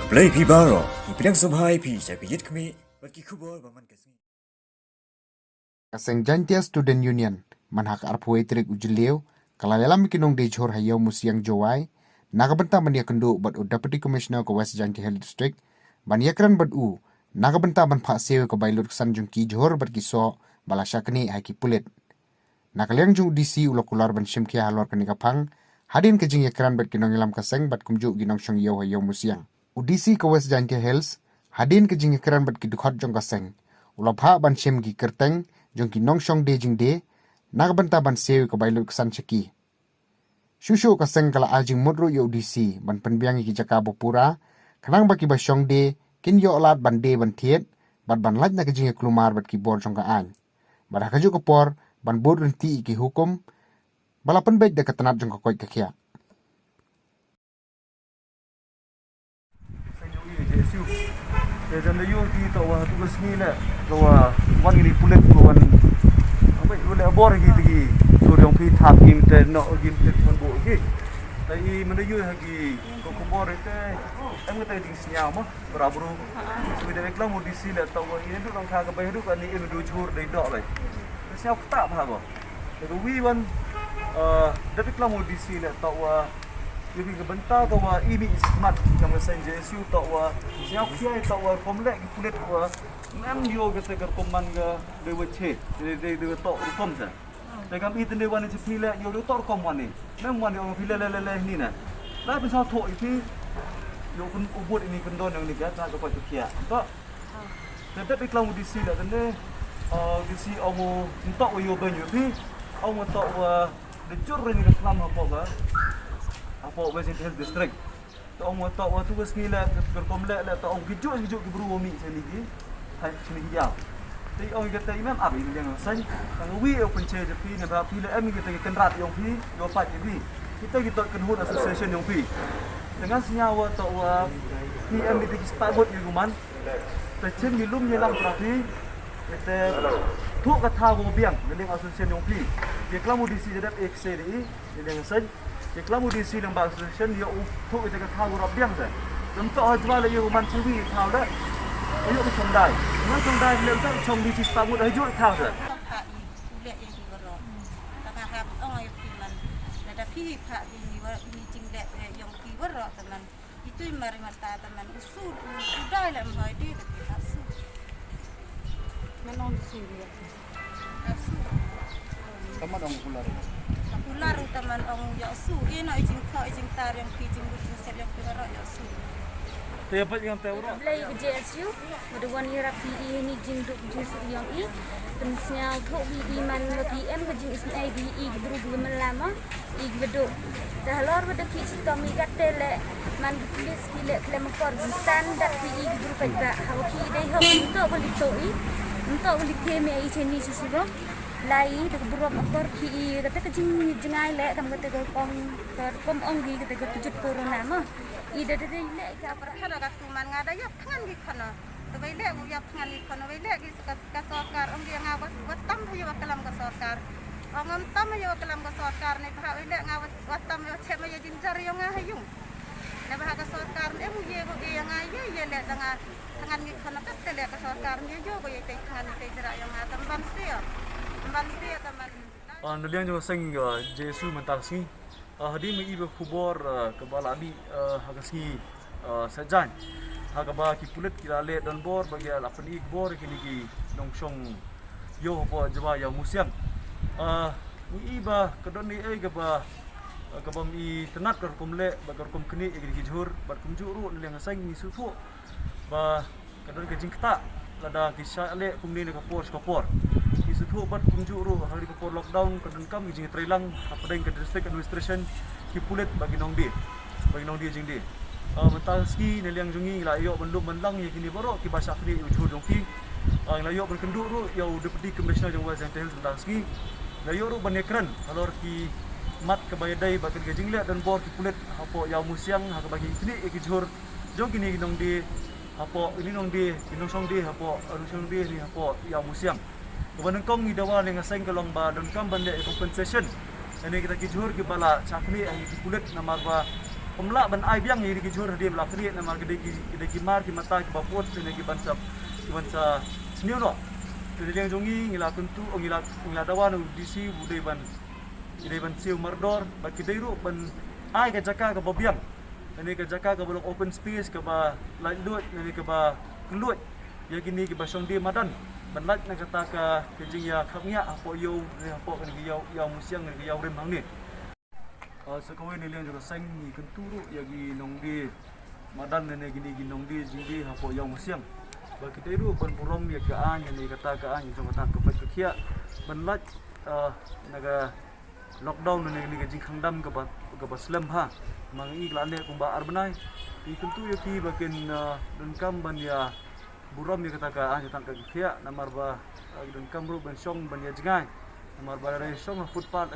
Play Pibaro, Ipinang Subhai Pi, Sapiyit Kami, Bakikubo, Baman Kasi. Kaseng Jantia Student Union manhak arpoi trik ujileu kalayalam kinong de jhor hayau musiang jowai nagabenta mania kendu bat Deputy Commissioner ko West Jantia Hill District baniakran bat nagabenta ban pha sewe ko bailur san jungki jhor bat kiso balashakni haki pulit nakaliang jung DC ulokular ban shimkia halor kani kapang hadin kejing yakran bat kinong ilam kaseng bat kumju ginong shong yau hayau musiang UDC ko West Jantia Hills hadin kejing yakran bat kidukhat jong kaseng ulapha ban shim gi kerteng jongki nongshong de jingde nagbanta ban sewi ko bailur kesan cheki shushu kaseng kala ajing mudru yo DC ban penbiang ki jaka bopura kanang baki ba shong de kin yo olat ban de ban thiet ban laj na kejing klumar bat ki bor jong ka an bara kaju ko por ban bor renti ki hukum balapan bet de katanat jong ka koi kakya dan yo ki to wa tugas ni la to wa wan ni pulet ko wan apa wala bor ki tigi so dong pi thap kim te no kim te kon bo ki tai mana yo ha ki ko bor te em ta ting sia mo bro so de klang mo disi la to wa ni du dong kha ka bai du kan ni em du chur dei do lai sia ta ba bo to wi wan de klang mo disi la to wa jadi kebentar tu wa ini smart macam senja isu tu wa siap kiai tu wa komplek kulit wa nam yo kata kerkoman ga dewa che de to kom sa de kam itu dewa ni sepila yo to kom wan ni nam wan yo pila le ni na laเป็นชอบโถอีที่yo kun ubut ini kendon yang ni ga ta ko tu kia to deไปกลางdi si la de di si omo tok yo ben yo pi omo tok wa de jur ni ka kelam apa ga apa West Hill District. Taong mo tawa tugas nila kerkomle la taong gijuk ki bru mi sini ki. Hai sini ki ya. Ti ong kata imam abi ni yang san. Kang wi o penche je pi na ba pi la em kita kenrat yong pi yo pat pi. Kita kenhut association yong pi. Dengan senyawa tawa ni em di ki start yu guman. Pechen ni lum ni lam prapi. Kita thu ka tha go biang dengan association yong pi. Dia klamu di si jedat ek se di yang san. Kalau di sini bang association dia untuk itu kan tahu rabiang saya. Untuk hajwa le yo man chui tahu dah. Ayo ke chongdai. Man chongdai le tak chong di sista mud hajwa tahu saya. Lihat yang diberok. Tapi harap orang yang piman. Nada pi pak ini war ini cingdek yang diberok teman. Itu mari mata teman usul sudah lah mai di dekat asu. Menon sini. Asu. Kamu dong pular. Pular teman orang yang su. Ini ijin kau ijin tar yang ijin bukan selyak diberok yang su. Tiap yang tahu. Play JSU, ada one year PE ni jing duk JSU yang i. Pensnya kau PE man lagi em kejing isn ABE guru belum lama. I geduk. Dah lor pada kisi kami kata le man tulis kile klem kor standar PE guru pada hawki dai hok untuk beli toi. Untuk beli kemi ai cheni sisiro. Lai tu berapa ekor ki kata kecing jengai le tam kata kom onggi kata kejut corona mah ida de le ka para Kada kat kuman ngada ya tangan gi kana. Tapi le ya tangan gi kana we le gi ka sarkar ong dia ngawat watam yo kalam ka sarkar. Ong tam yo kalam ka sarkar ni pha we le ngawat watam yo chem yo jinjar yo ngahayung. Na pha ka sarkar em ye bo ge ngai ye le tangan gi kana ka le ka sarkar ni yo bo ye tangan te jara yo ngatam bam sia. Neliang juga seng Jesu mentasi. Hadi me ibe kubor kebala abi hagasi sajan. Hagaba ki pulet ki lale dan bor bagi lapan ik bor kini ki nongshong yo po jwa ya museum. Mu iba kedon ni gaba kabam i tenat kar kumle bagar kum kini ki jhur bar kum juru neliang seng ni sufu. Ba kedon ke jingkta lada ki sale kum ni ka por. Isu bat kunjuru hari before lockdown kadang kami jing trailang apa deng ke district administration ki pulet bagi nong dia jing dia mentaski neliang jungi la yo bandum mandang ye kini boro ki bahasa kini ujur jongki la yo berkendur ru yo deputy commissioner jong West Hill mentaski la yo ru banekran alor ki mat ke bayadai bakin ke jing le dan bor ki pulet apa ya musiang ha bagi kini ki jur jong kini nong dia apa ini nong dia kinong song dia apa arusong dia ni apa ya musiang Kemudian kong ni dawa dengan seng kelong ba dan kam bande compensation. Ini kita kijur ke bala chakni ai kulit nama ba pemla ban ai biang ni ki jur dia melak ni nama gede mar ki mata ki bapot ni ki bansa senior no tu dia jongi ngila kuntu ngila dawan disi budai ban siu mardor ba ki deiru ban ai ka jaka ka babiang ni ka jaka ka bolok open space ka ba light lut ni ka ba kelut ya gini ki ba song dia madan ban lat na kata ka kijing ya khamnya apo yo ni apo kan ki yo musiang ni yo rem hang ni sekawai ni liang juga sang ni kenturu ya gi nongdi madan ne gini gi nongdi jingdi hapo yang musiang ba kita itu ban purom ya ka an ni kata ka an jong tan ko pa kia ban lat naga lockdown ne ni jing khangdam ka ba slam ha mang i glan ne kum ba arbanai i kentu ya ki bakin dan kam ban ya burom ya kata ka an tan ka kia namar ba dan kam ru ban song ban ya jingai namar ba dai song footpath